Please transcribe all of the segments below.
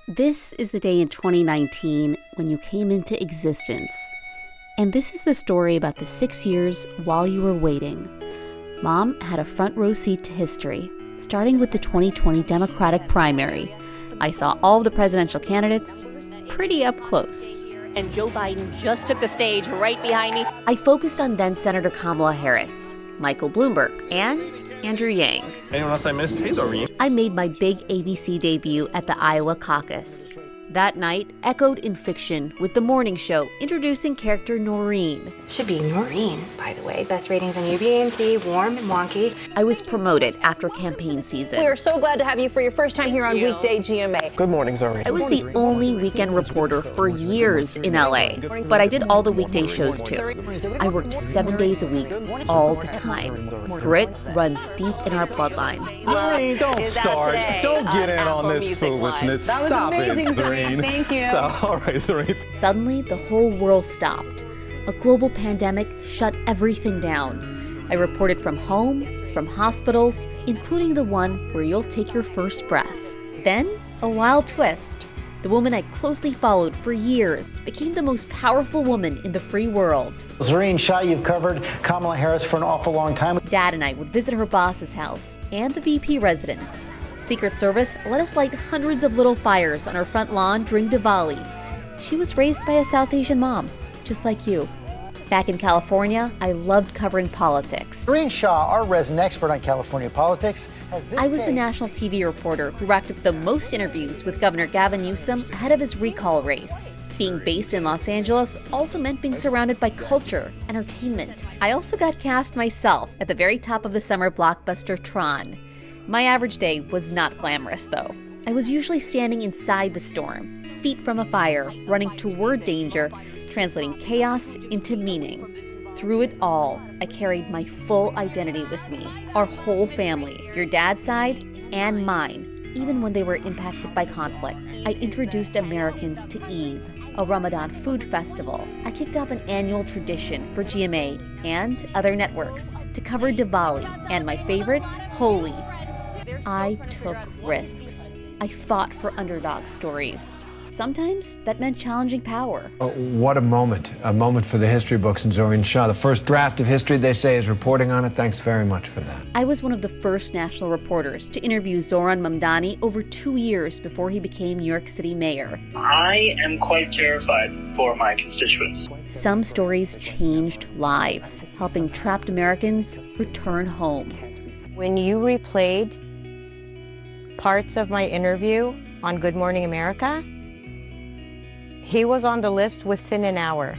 This is the day in 2019 when you came into existence. And this is the story about the 6 years while you were waiting. Mom had a front row seat to history, starting with the 2020 Democratic primary. I saw all of the presidential candidates pretty up close. And Joe Biden just took the stage right behind me. I focused on then Senator Kamala Harris, Michael Bloomberg, and Andrew Yang. Anyone else I missed? Hey, Zoreen. I made my big ABC debut at the Iowa caucus. That night echoed in fiction with The Morning Show introducing character Noreen. Should be Noreen, by the way. Best ratings on UBA&C, warm and wonky. I was promoted after campaign season. We are so glad to have you for your first time here on Weekday GMA. Good morning, Zoreen. I was the only weekend reporter for years in LA, but I did all the weekday shows too. I worked 7 days a week, all the time. Grit runs deep in our bloodline. Zoreen, don't start. Don't get in on this foolishness. That was Stop amazing, it, Zoreen. Thank you. Stop. All right, Zoreen. Suddenly, the whole world stopped. A global pandemic shut everything down. I reported from home, from hospitals, including the one where you'll take your first breath. Then, a wild twist. The woman I closely followed for years became the most powerful woman in the free world. Rishi and I, you've covered Kamala Harris for an awful long time. Dad and I would visit her boss's house and the VP residence. Secret Service let us light hundreds of little fires on our front lawn during Diwali. She was raised by a South Asian mom, just like you. Back in California, I loved covering politics. Rishi, our resident expert on California politics, has this I was the take. national TV reporter who racked up the most interviews with Governor Gavin Newsom ahead of his recall race. Being based in Los Angeles also meant being surrounded by culture, entertainment. I also got cast myself at the very top of the summer blockbuster Tron. My average day was not glamorous, though. I was usually standing inside the storm, feet from a fire, running toward danger, translating chaos into meaning. Through it all, I carried my full identity with me, our whole family, your dad's side and mine, even when they were impacted by conflict. I introduced Americans to Eid, a Ramadan food festival. I kicked off an annual tradition for GMA and other networks to cover Diwali and my favorite, Holi. I took risks. I fought for underdog stories. Sometimes that meant challenging power. What a moment for the history books and Zoreen Shah. The first draft of history, they say, is reporting on it. Thanks very much for that. I was one of the first national reporters to interview Zohran Mamdani over 2 years before he became New York City mayor. I am quite terrified for my constituents. Some stories changed lives, helping trapped Americans return home. When you replayed parts of my interview on Good Morning America, he was on the list within an hour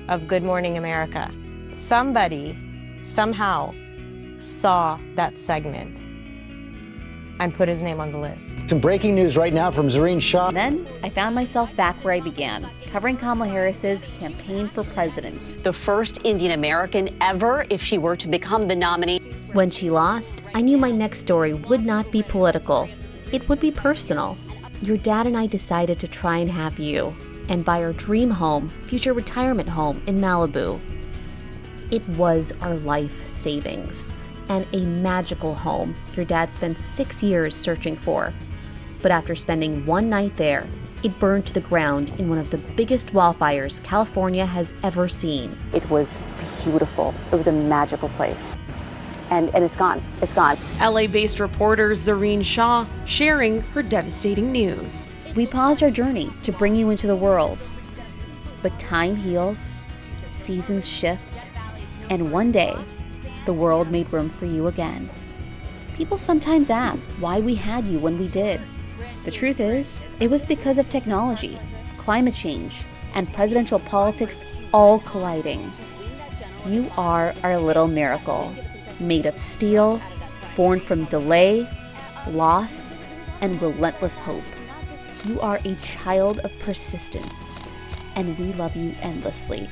of Good Morning America. Somebody, somehow, saw that segment and put his name on the list. Some breaking news right now from Zoreen Shah. Then I found myself back where I began, covering Kamala Harris's campaign for president. The first Indian American ever if she were to become the nominee. When she lost, I knew my next story would not be political. It would be personal. Your dad and I decided to try and have you, and buy our dream home, future retirement home in Malibu. It was our life savings, and a magical home your dad spent 6 years searching for. But after spending one night there, it burned to the ground in one of the biggest wildfires California has ever seen. It was beautiful. It was a magical place. And it's gone. It's gone. LA-based reporter Zoreen Shah sharing her devastating news. We paused our journey to bring you into the world. But time heals, seasons shift, and one day, the world made room for you again. People sometimes ask why we had you when we did. The truth is, it was because of technology, climate change, and presidential politics all colliding. You are our little miracle, made of steel, born from delay, loss, and relentless hope. You are a child of persistence, and we love you endlessly.